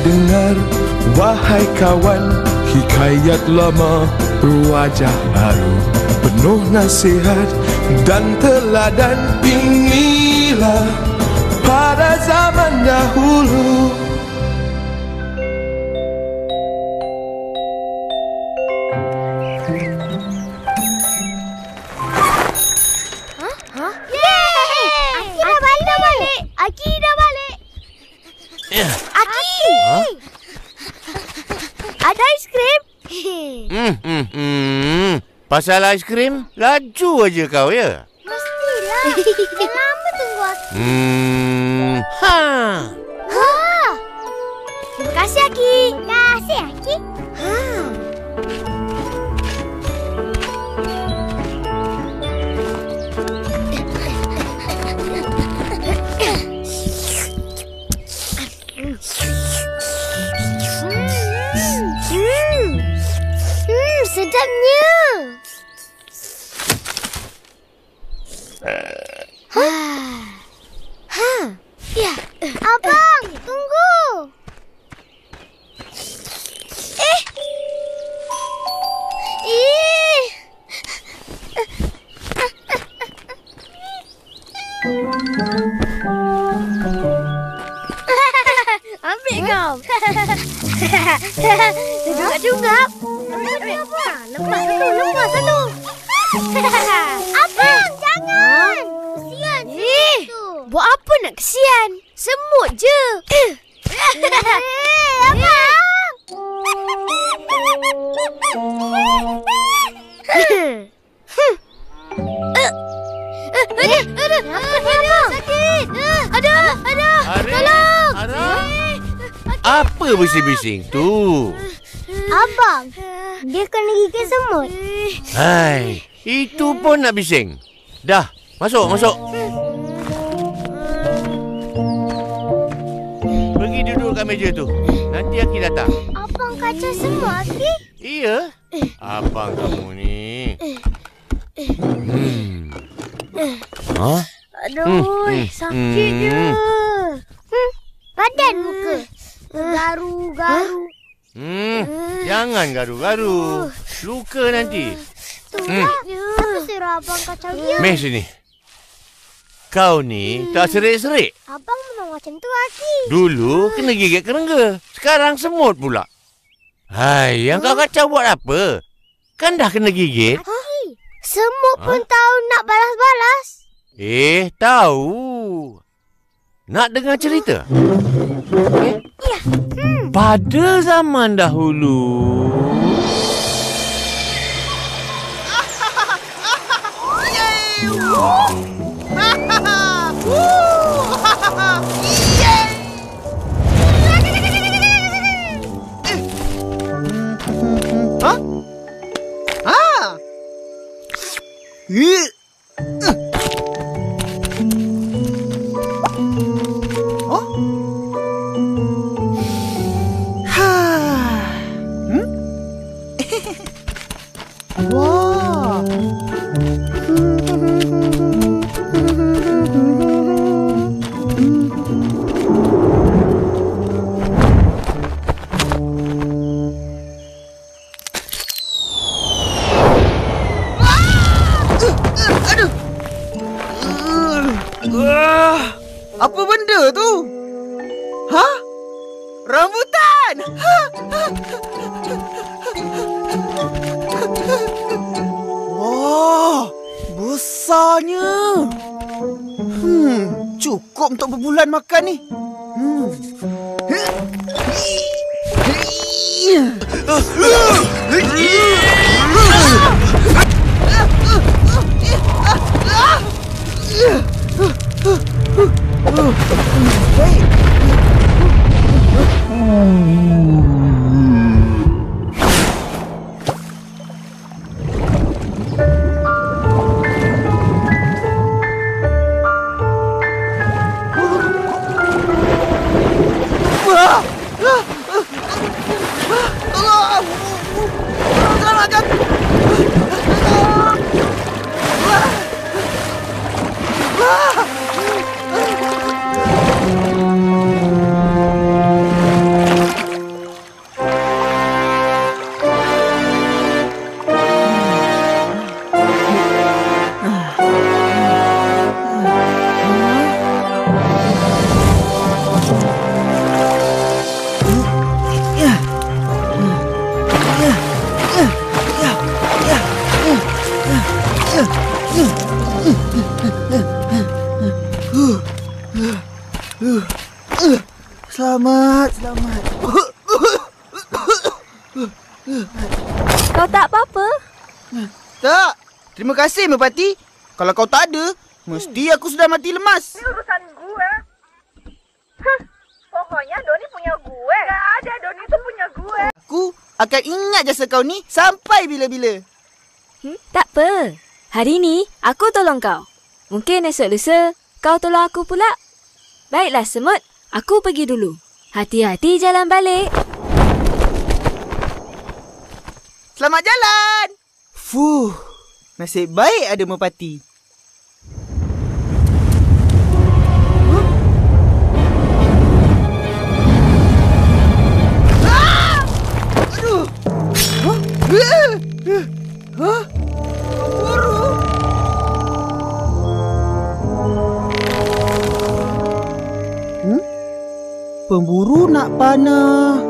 dengar, wahai kawan, hikayat lama berwajah baru, penuh nasihat dan teladan. Inilah pada zaman dahulu. Aki dah balik. Aki! Ada aiskrim? Pasal aiskrim, laju aja kau ya? Mestilah. Dah lama tunggu Aki. Terima kasih Aki. Terima kasih Aki. Sedapnya. Ya, abang, tunggu. Ambil kau. Terjungap-jungap. Lepas dulu. Abang, jangan. Kesian. Buat apa nak kesian? Semut je. Abang. Sakit. Ada. Tolong. Apa bising-bising tu? Abang, dia kena gigit semut. Hai, itu pun nak bising. Dah, masuk. Pergi duduk kat meja tu. Nanti Aki datang. Abang kacau semua, Aki. Iya. Abang kamu ni. Aduh, sakit je. Badan muka. Garu-garu. Jangan garu-garu. Luka nanti. Apa suruh abang kacau dia? Meh sini. Kau ni tak serik-serik. Abang memang macam tu, Aki. Dulu kena gigit kerengga. Sekarang semut pula. Hai, yang kau kacau buat apa? Kan dah kena gigit. Aki, semut pun tahu nak balas-balas. Tahu. Nak dengar cerita? Ya. Pada zaman dahulu. Apa benda tu? Ha? Rambutan! Wah, besarnya. Cukup untuk berbulan makan ni. Selamat. Kau tak apa-apa? Tak. Terima kasih, Merpati. Kalau kau tak ada, mesti aku sudah mati lemas. Ini urusan gue. Pokoknya Doni punya gue. Gak ada, Doni itu punya gue. Aku akan ingat jasa kau ni sampai bila-bila. Tak apa. Hari ni aku tolong kau. Mungkin esok lusa kau tolong aku pula. Baiklah Semut, aku pergi dulu. Hati-hati jalan balik. Selamat jalan. Fuh, nasib baik ada Merpati. Aduh. Hah? Pemburu. Pemburu nak panah